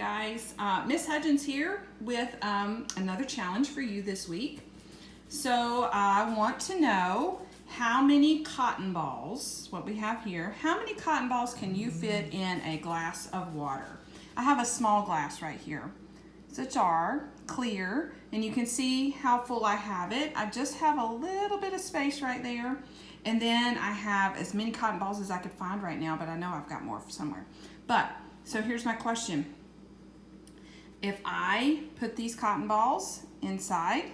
guys, Miss Hudgens here with another challenge for you this week. So I want to know how many cotton balls, what we have here, how many cotton balls can you fit in a glass of water? I have a small glass right here. It's a jar, clear, and you can see how full I have it. I just have a little bit of space right there. And then I have as many cotton balls as I could find right now, but I know I've got more somewhere. So here's my question. If I put these cotton balls inside,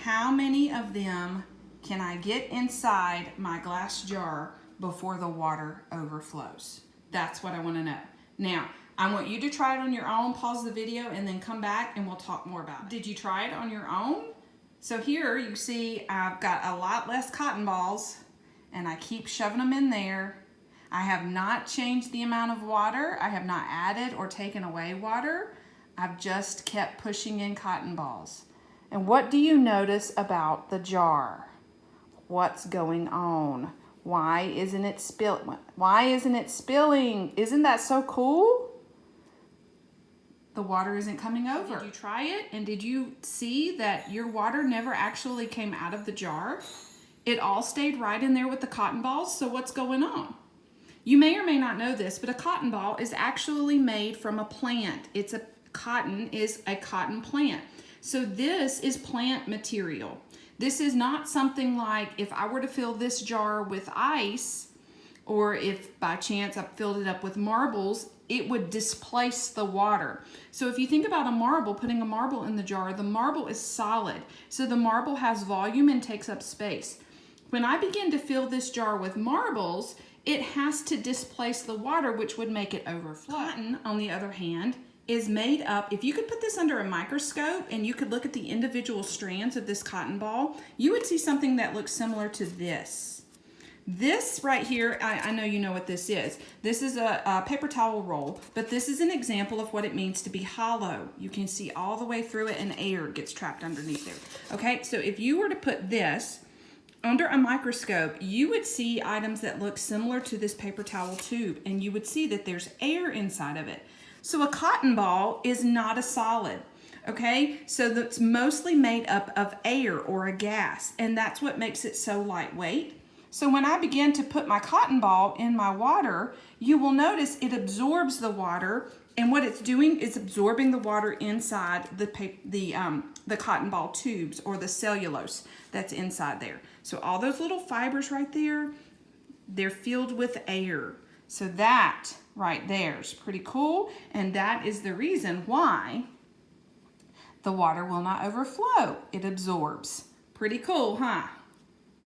how many of them can I get inside my glass jar before the water overflows? That's what I want to know. Now, I want you to try it on your own, pause the video, and then come back and we'll talk more about it. Did you try it on your own? So here you see I've got a lot less cotton balls and I keep shoving them in there. I have not changed the amount of water. I have not added or taken away water. I've just kept pushing in cotton balls. And what do you notice about the jar? What's going on? Why isn't it spilling? Why isn't it spilling? Isn't that so cool? The water isn't coming over. Did you try it? And did you see that your water never actually came out of the jar? It all stayed right in there with the cotton balls. So what's going on? You may or may not know this, but a cotton ball is actually made from a plant. Cotton is a cotton plant. So this is plant material. This is not something like if I were to fill this jar with ice, or if by chance I filled it up with marbles, it would displace the water. So if you think about a marble, putting a marble in the jar, the marble is solid. So the marble has volume and takes up space. When I begin to fill this jar with marbles, it has to displace the water, which would make it overflow. Cotton, on the other hand, is made up, if you could put this under a microscope and you could look at the individual strands of this cotton ball, you would see something that looks similar to this. This right here, I know you know what this is. This is a paper towel roll, but this is an example of what it means to be hollow. You can see all the way through it and air gets trapped underneath there. Okay, so if you were to put this under a microscope, you would see items that look similar to this paper towel tube, and you would see that there's air inside of it. So a cotton ball is not a solid, okay? So that's mostly made up of air or a gas, and that's what makes it so lightweight. So when I begin to put my cotton ball in my water, you will notice it absorbs the water, and what it's doing is absorbing the water inside the cotton ball tubes or the cellulose that's inside there. So all those little fibers right there, they're filled with air. So that right there is pretty cool, and that is the reason why the water will not overflow. It absorbs. Pretty cool, huh?